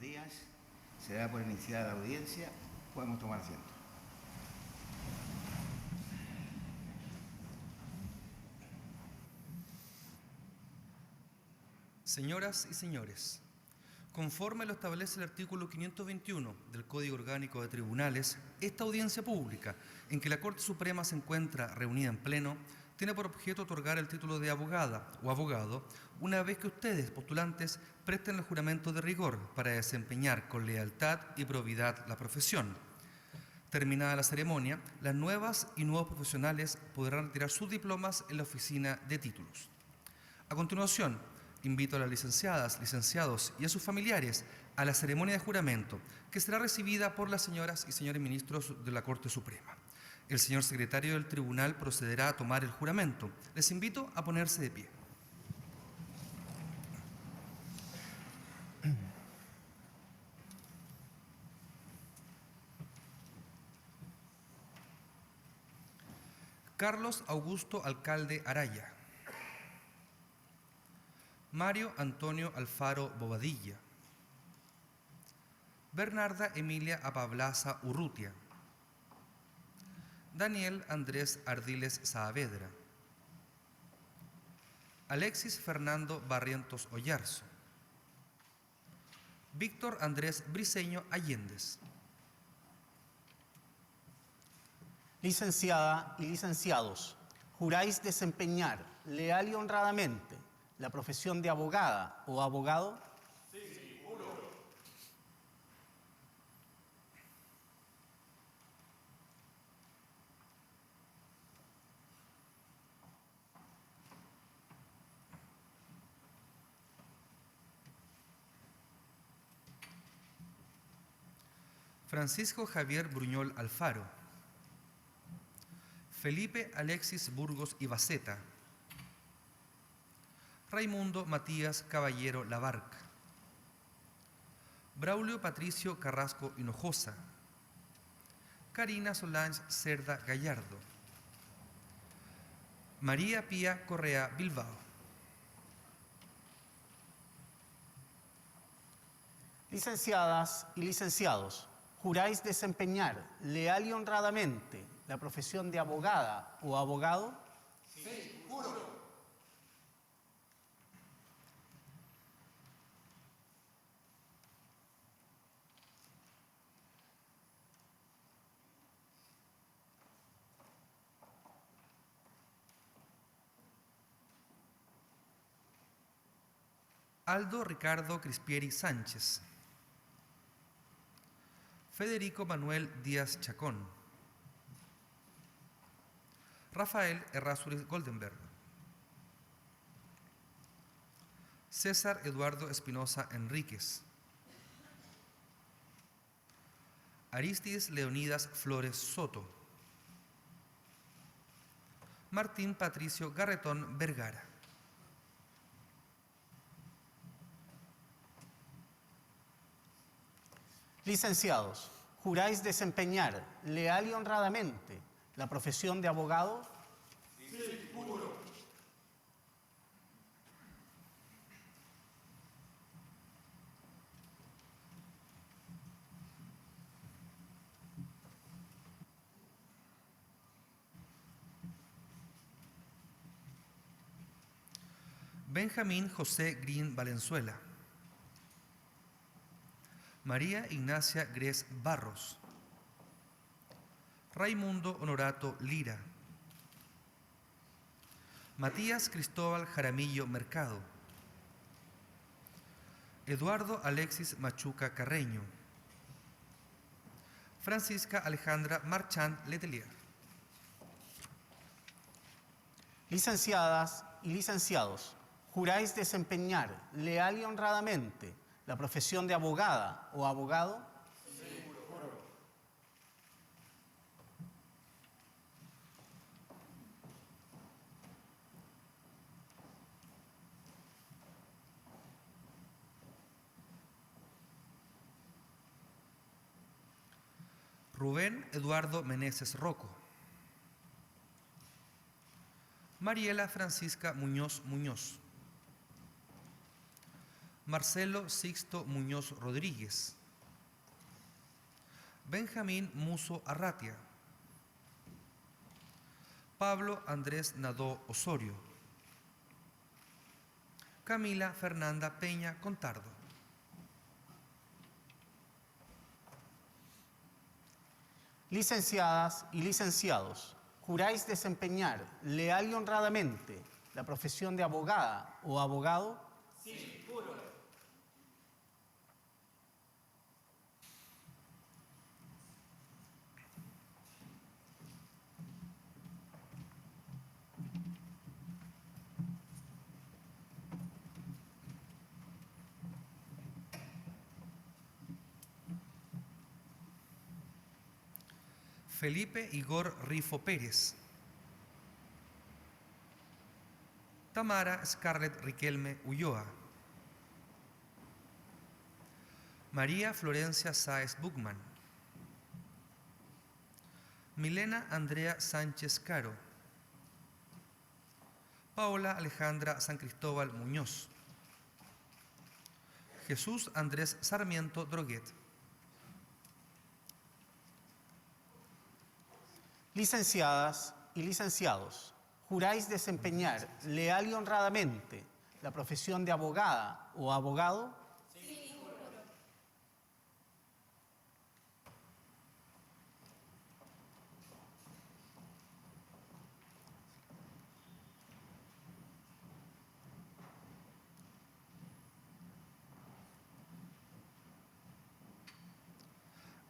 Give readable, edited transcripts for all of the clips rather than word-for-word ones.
días. Se da por iniciada la audiencia. Podemos tomar asiento. Señoras y señores, conforme lo establece el artículo 521 del Código Orgánico de Tribunales, esta audiencia pública, en que la Corte Suprema se encuentra reunida en pleno, tiene por objeto otorgar el título de abogada o abogado una vez que ustedes, postulantes, presten el juramento de rigor para desempeñar con lealtad y probidad la profesión. Terminada la ceremonia, las nuevas y nuevos profesionales podrán retirar sus diplomas en la oficina de títulos. A continuación, invito a las licenciadas, licenciados y a sus familiares a la ceremonia de juramento, que será recibida por las señoras y señores ministros de la Corte Suprema. El señor secretario del Tribunal procederá a tomar el juramento. Les invito a ponerse de pie. Carlos Augusto Alcalde Araya. Mario Antonio Alfaro Bobadilla. Bernarda Emilia Apablaza Urrutia. Daniel Andrés Ardiles Saavedra. Alexis Fernando Barrientos Oyarzo. Víctor Andrés Briceño Allendez. Licenciada y licenciados, ¿juráis desempeñar leal y honradamente la profesión de abogada o abogado? Sí, juro. Francisco Javier Bruñol Alfaro. Felipe Alexis Burgos Ibaceta. Raimundo Matías Caballero Labarca. Braulio Patricio Carrasco Hinojosa. Karina Solange Cerda Gallardo. María Pía Correa Bilbao. Licenciadas y licenciados, ¿juráis desempeñar leal y honradamente la profesión de abogada o abogado? Sí, juro. Aldo Ricardo Crispieri Sánchez. Federico Manuel Díaz Chacón. Rafael Errázuriz Goldenberg. César Eduardo Espinosa Enríquez. Aristides Leonidas Flores Soto. Martín Patricio Garretón Vergara. Licenciados, ¿juráis desempeñar leal y honradamente la profesión de abogado? Sí, juro. Benjamín José Green Valenzuela. María Ignacia Gres Barros. Raimundo Honorato Lira. Matías Cristóbal Jaramillo Mercado. Eduardo Alexis Machuca Carreño. Francisca Alejandra Marchand Letelier. Licenciadas y licenciados, ¿juráis desempeñar leal y honradamente la profesión de abogada o abogado? Sí, juro. Rubén Eduardo Meneses Rocco. Mariela Francisca Muñoz Muñoz. Marcelo Sixto Muñoz Rodríguez, Benjamín Muso Arratia, Pablo Andrés Nadó Osorio, Camila Fernanda Peña Contardo. Licenciadas y licenciados, ¿juráis desempeñar leal y honradamente la profesión de abogada o abogado? Sí, juro. Felipe Igor Rifo Pérez, Tamara Scarlett Riquelme Ulloa, María Florencia Sáez Buchmann, Milena Andrea Sánchez Caro, Paola Alejandra San Cristóbal Muñoz, Jesús Andrés Sarmiento Droguet. Licenciadas y licenciados, ¿juráis desempeñar leal y honradamente la profesión de abogada o abogado? Sí, juro.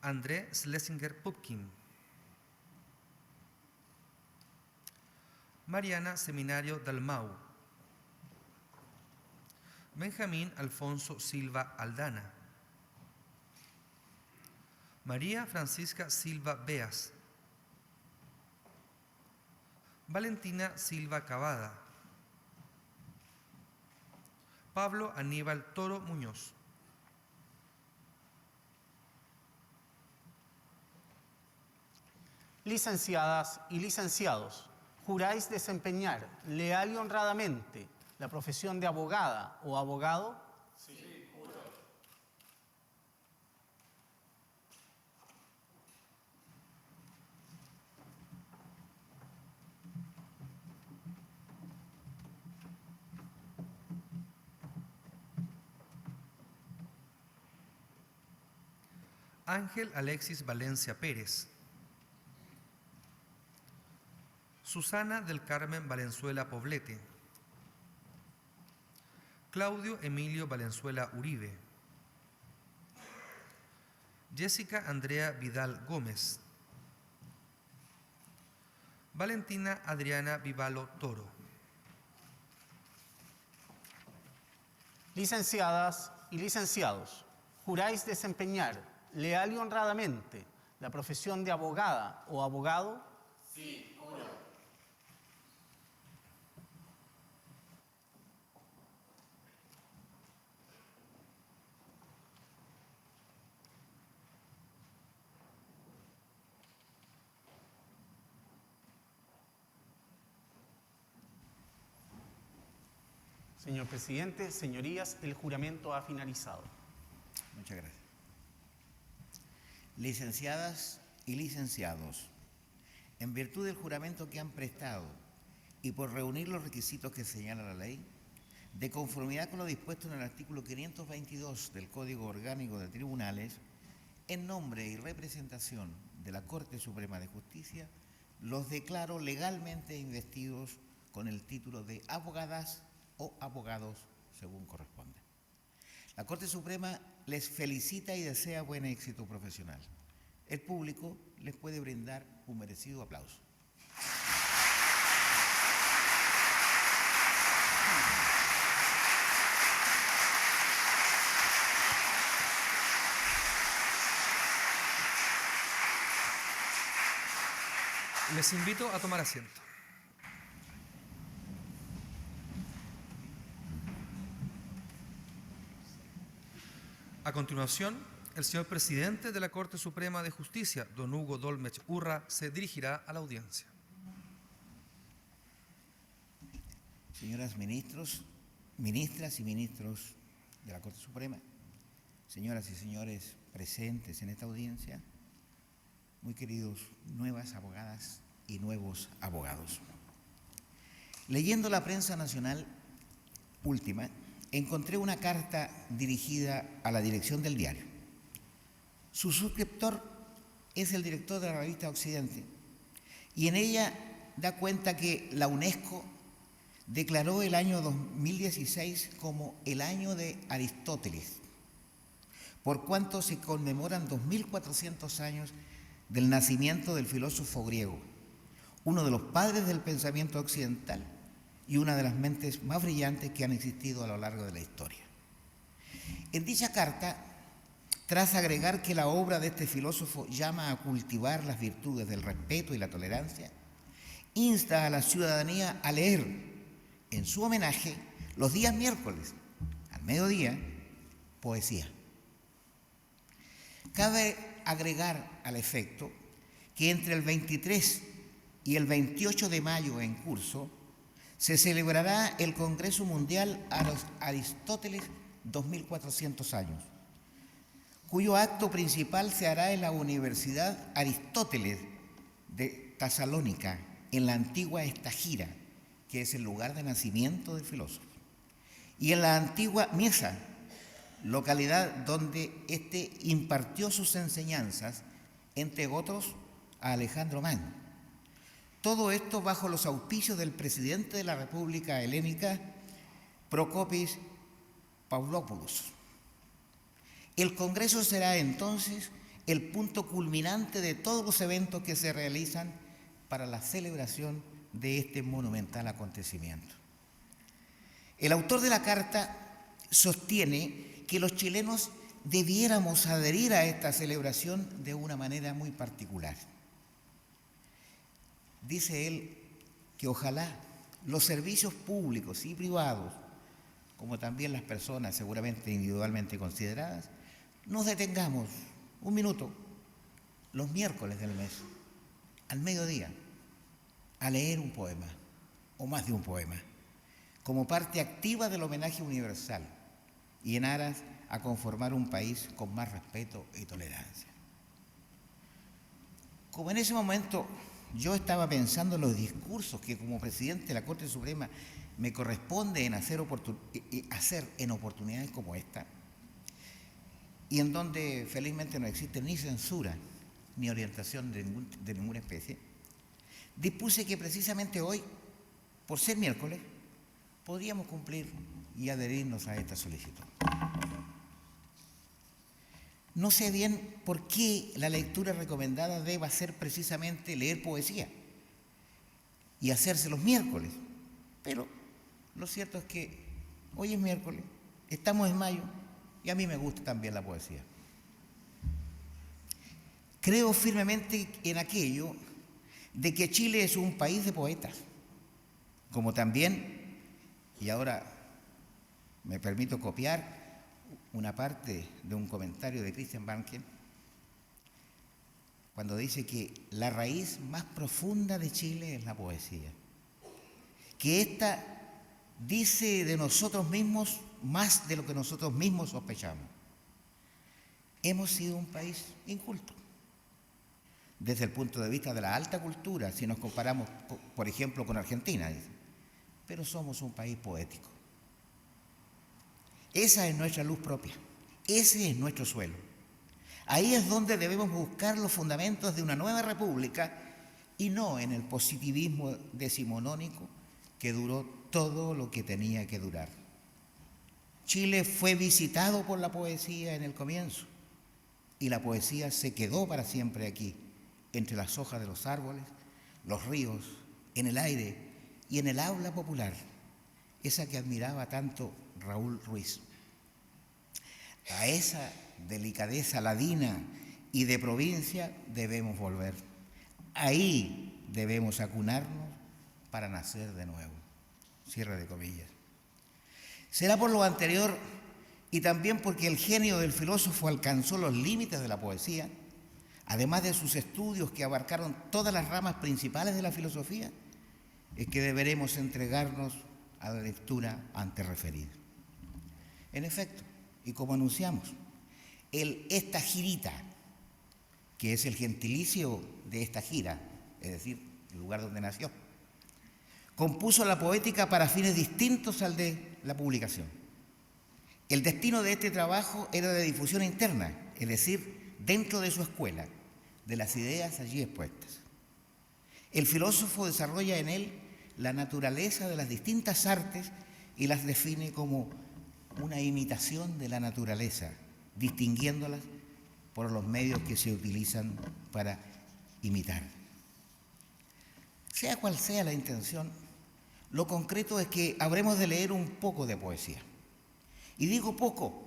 André Schlesinger Pupkin, Mariana Seminario Dalmau, Benjamín Alfonso Silva Aldana, María Francisca Silva Beas, Valentina Silva Cavada, Pablo Aníbal Toro Muñoz. Licenciadas y licenciados, ¿juráis desempeñar leal y honradamente la profesión de abogada o abogado? Sí, juro. Ángel Alexis Valencia Pérez, Susana del Carmen Valenzuela Poblete, Claudio Emilio Valenzuela Uribe, Jessica Andrea Vidal Gómez, Valentina Adriana Vivalo Toro. Licenciadas y licenciados, ¿juráis desempeñar leal y honradamente la profesión de abogada o abogado? Sí, juro. Señor presidente, señorías, el juramento ha finalizado. Muchas gracias. Licenciadas y licenciados, en virtud del juramento que han prestado y por reunir los requisitos que señala la ley, de conformidad con lo dispuesto en el artículo 522 del Código Orgánico de Tribunales, en nombre y representación de la Corte Suprema de Justicia, los declaro legalmente investidos con el título de abogadas o abogados según corresponde. La Corte Suprema les felicita y desea buen éxito profesional. El público les puede brindar un merecido aplauso. Les invito a tomar asiento. A continuación, el señor presidente de la Corte Suprema de Justicia, don Hugo Dolmech Urra, se dirigirá a la audiencia. Señoras ministras y ministros, de la Corte Suprema, señoras y señores presentes en esta audiencia, muy queridos nuevas abogadas y nuevos abogados. Leyendo la prensa nacional última, encontré una carta dirigida a la dirección del diario. Su suscriptor es el director de la revista Occidente y en ella da cuenta que la UNESCO declaró el año 2016 como el año de Aristóteles, por cuanto se conmemoran 2400 años del nacimiento del filósofo griego, uno de los padres del pensamiento occidental y una de las mentes más brillantes que han existido a lo largo de la historia. En dicha carta, tras agregar que la obra de este filósofo llama a cultivar las virtudes del respeto y la tolerancia, insta a la ciudadanía a leer en su homenaje los días miércoles, al mediodía, poesía. Cabe agregar al efecto que entre el 23 y el 28 de mayo en curso se celebrará el Congreso Mundial a los Aristóteles 2400 años, cuyo acto principal se hará en la Universidad Aristóteles de Tesalónica, en la antigua Estagira, que es el lugar de nacimiento del filósofo, y en la antigua Miesa, localidad donde éste impartió sus enseñanzas, entre otros a Alejandro Magno. Todo esto bajo los auspicios del presidente de la República Helénica, Procopis Pavlopoulos. El Congreso será entonces el punto culminante de todos los eventos que se realizan para la celebración de este monumental acontecimiento. El autor de la carta sostiene que los chilenos debiéramos adherir a esta celebración de una manera muy particular. Dice él que ojalá los servicios públicos y privados, como también las personas seguramente individualmente consideradas, nos detengamos un minuto los miércoles del mes, al mediodía, a leer un poema, o más de un poema, como parte activa del homenaje universal y en aras a conformar un país con más respeto y tolerancia. Como en ese momento yo estaba pensando en los discursos que como presidente de la Corte Suprema me corresponde en hacer en oportunidades como esta, y en donde felizmente no existe ni censura ni orientación de ninguna especie, dispuse que precisamente hoy, por ser miércoles, podríamos cumplir y adherirnos a esta solicitud. No sé bien por qué la lectura recomendada deba ser precisamente leer poesía y hacerse los miércoles, pero lo cierto es que hoy es miércoles, estamos en mayo y a mí me gusta también la poesía. Creo firmemente en aquello de que Chile es un país de poetas, como también, y ahora me permito copiar una parte de un comentario de Christian Banken, cuando dice que la raíz más profunda de Chile es la poesía, que ésta dice de nosotros mismos más de lo que nosotros mismos sospechamos. Hemos sido un país inculto, desde el punto de vista de la alta cultura, si nos comparamos, por ejemplo, con Argentina, dice, pero somos un país poético. Esa es nuestra luz propia, ese es nuestro suelo. Ahí es donde debemos buscar los fundamentos de una nueva república y no en el positivismo decimonónico que duró todo lo que tenía que durar. Chile fue visitado por la poesía en el comienzo y la poesía se quedó para siempre aquí, entre las hojas de los árboles, los ríos, en el aire y en el habla popular, esa que admiraba tanto Raúl Ruiz. A esa delicadeza ladina y de provincia debemos volver. Ahí debemos acunarnos para nacer de nuevo. Cierre de comillas. Será por lo anterior y también porque el genio del filósofo alcanzó los límites de la poesía, además de sus estudios que abarcaron todas las ramas principales de la filosofía, es que deberemos entregarnos a la lectura antes referida. En efecto, y como anunciamos, esta girita, que es el gentilicio de esta gira, es decir, el lugar donde nació, compuso la poética para fines distintos al de la publicación. El destino de este trabajo era de difusión interna, es decir, dentro de su escuela, de las ideas allí expuestas. El filósofo desarrolla en él la naturaleza de las distintas artes y las define como una imitación de la naturaleza, distinguiéndolas por los medios que se utilizan para imitar. Sea cual sea la intención, lo concreto es que habremos de leer un poco de poesía. Y digo poco,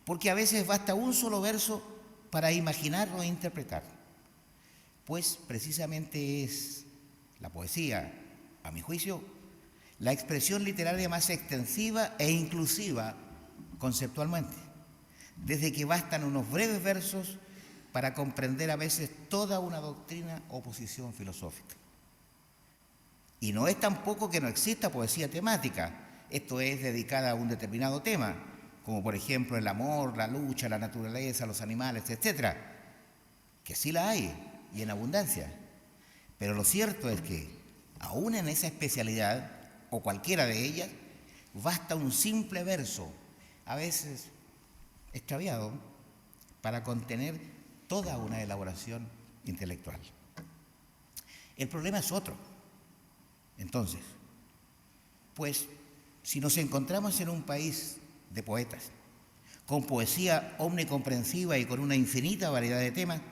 porque a veces basta un solo verso para imaginarlo e interpretar, pues precisamente es la poesía, a mi juicio, la expresión literaria más extensiva e inclusiva conceptualmente, desde que bastan unos breves versos para comprender a veces toda una doctrina o posición filosófica. Y no es tampoco que no exista poesía temática, esto es dedicada a un determinado tema, como por ejemplo el amor, la lucha, la naturaleza, los animales, etc., que sí la hay y en abundancia. Pero lo cierto es que, aún en esa especialidad, o cualquiera de ellas, basta un simple verso, a veces extraviado, para contener toda una elaboración intelectual. El problema es otro. Entonces, pues, si nos encontramos en un país de poetas, con poesía omnicomprensiva y con una infinita variedad de temas,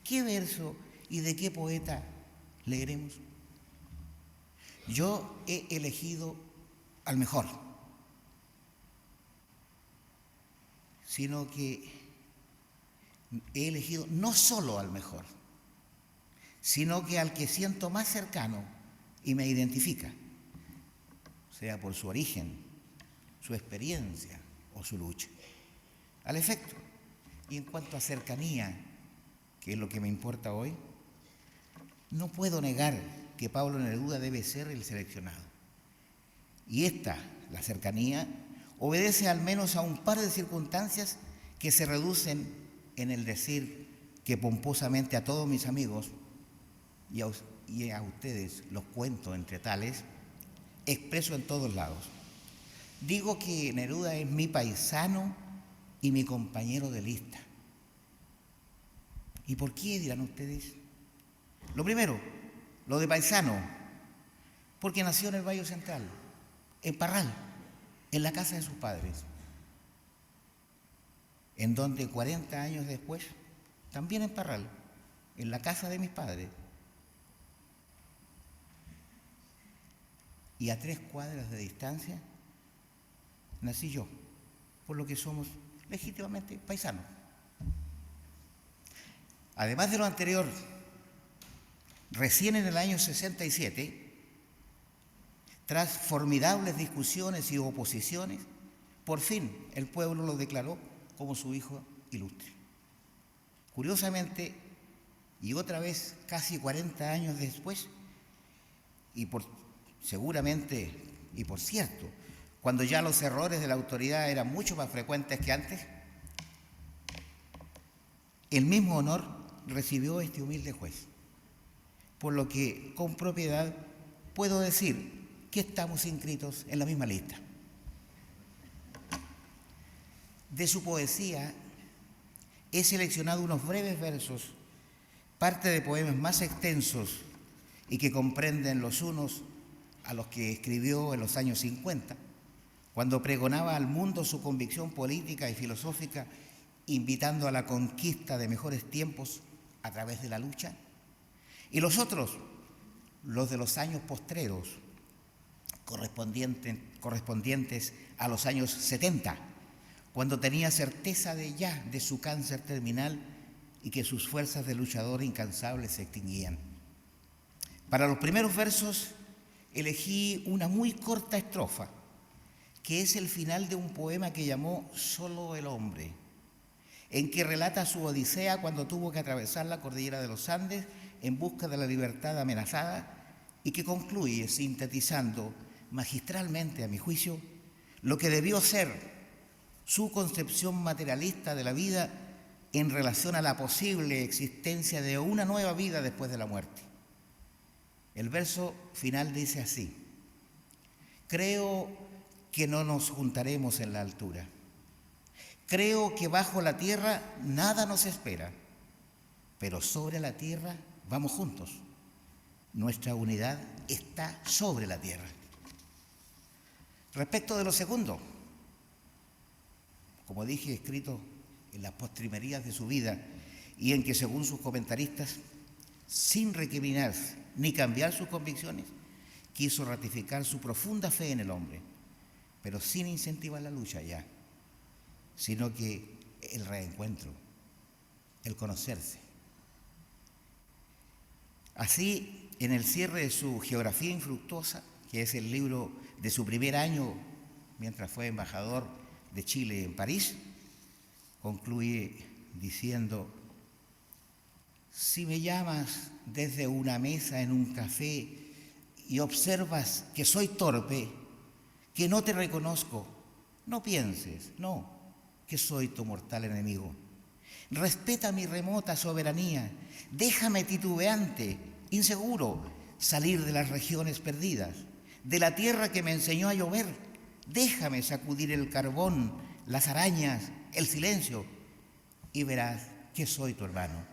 ¿qué verso y de qué poeta leeremos? Yo he elegido al mejor, sino que he elegido no solo al mejor, sino que al que siento más cercano y me identifica, sea por su origen, su experiencia o su lucha. Al efecto, y en cuanto a cercanía, que es lo que me importa hoy, no puedo negar que Pablo Neruda debe ser el seleccionado. Y esta, la cercanía, obedece al menos a un par de circunstancias que se reducen en el decir que pomposamente a todos mis amigos y a ustedes los cuento entre tales, expreso en todos lados. Digo que Neruda es mi paisano y mi compañero de lista. ¿Y por qué, dirán ustedes? Lo primero, lo de paisano, porque nació en el Valle Central, en Parral, en la casa de sus padres, en donde 40 años después, también en Parral, en la casa de mis padres, y a 3 cuadras de distancia, nací yo, por lo que somos legítimamente paisanos. Además de lo anterior, recién en el año 67, tras formidables discusiones y oposiciones, por fin el pueblo lo declaró como su hijo ilustre. Curiosamente, y otra vez casi 40 años después, seguramente, y por cierto, cuando ya los errores de la autoridad eran mucho más frecuentes que antes, el mismo honor recibió este humilde juez. Por lo que, con propiedad, puedo decir que estamos inscritos en la misma lista. De su poesía he seleccionado unos breves versos, parte de poemas más extensos y que comprenden los unos a los que escribió en los años 50, cuando pregonaba al mundo su convicción política y filosófica, invitando a la conquista de mejores tiempos a través de la lucha, y los otros, los de los años postreros, correspondientes a los años 70, cuando tenía certeza de su cáncer terminal y que sus fuerzas de luchador incansable se extinguían. Para los primeros versos elegí una muy corta estrofa, que es el final de un poema que llamó Solo el hombre, en que relata su odisea cuando tuvo que atravesar la cordillera de los Andes en busca de la libertad amenazada, y que concluye sintetizando magistralmente, a mi juicio, lo que debió ser su concepción materialista de la vida en relación a la posible existencia de una nueva vida después de la muerte. El verso final dice así: creo que no nos juntaremos en la altura. Creo que bajo la tierra nada nos espera, pero sobre la tierra vamos juntos. Nuestra unidad está sobre la tierra. Respecto de lo segundo, como dije, escrito en las postrimerías de su vida y en que, según sus comentaristas, sin recriminarse ni cambiar sus convicciones, quiso ratificar su profunda fe en el hombre, pero sin incentivar la lucha ya, sino que el reencuentro, el conocerse. Así, en el cierre de su Geografía Infructuosa, que es el libro de su primer año mientras fue embajador de Chile en París, concluye diciendo: si me llamas desde una mesa en un café y observas que soy torpe, que no te reconozco, no pienses, no, que soy tu mortal enemigo. Respeta mi remota soberanía, déjame titubeante, inseguro, salir de las regiones perdidas, de la tierra que me enseñó a llover. Déjame sacudir el carbón, las arañas, el silencio, y verás que soy tu hermano.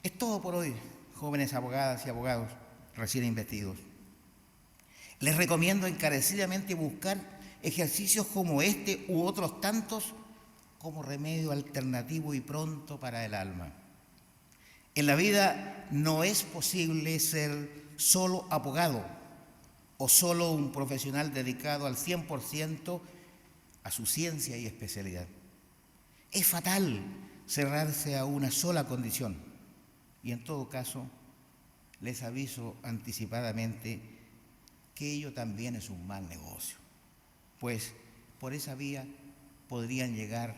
Es todo por hoy, jóvenes abogadas y abogados recién investidos. Les recomiendo encarecidamente buscar ejercicios como este u otros tantos como remedio alternativo y pronto para el alma. En la vida no es posible ser solo abogado o solo un profesional dedicado al 100% a su ciencia y especialidad. Es fatal cerrarse a una sola condición y, en todo caso, les aviso anticipadamente que ello también es un mal negocio, pues por esa vía podrían llegar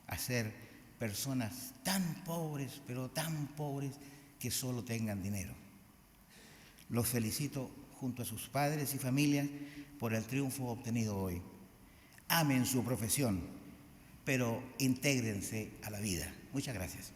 a ser personas tan pobres, pero tan pobres, que solo tengan dinero. Los felicito junto a sus padres y familias por el triunfo obtenido hoy. Amen su profesión, pero intégrense a la vida. Muchas gracias.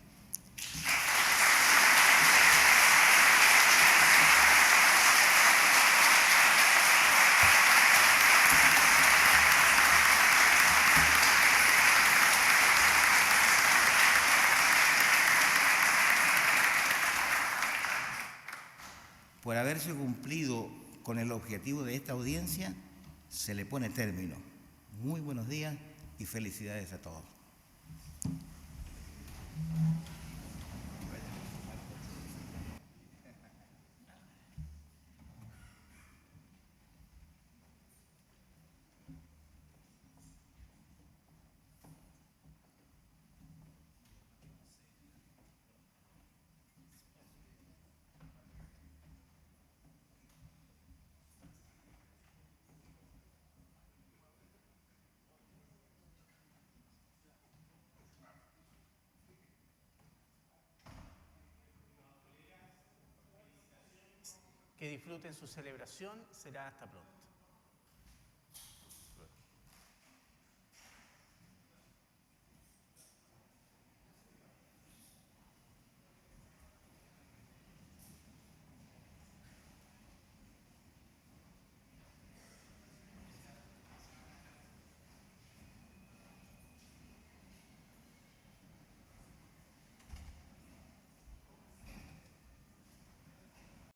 Por haberse cumplido con el objetivo de esta audiencia, se le pone término. Muy buenos días y felicidades a todos. Que disfruten su celebración. Será hasta pronto.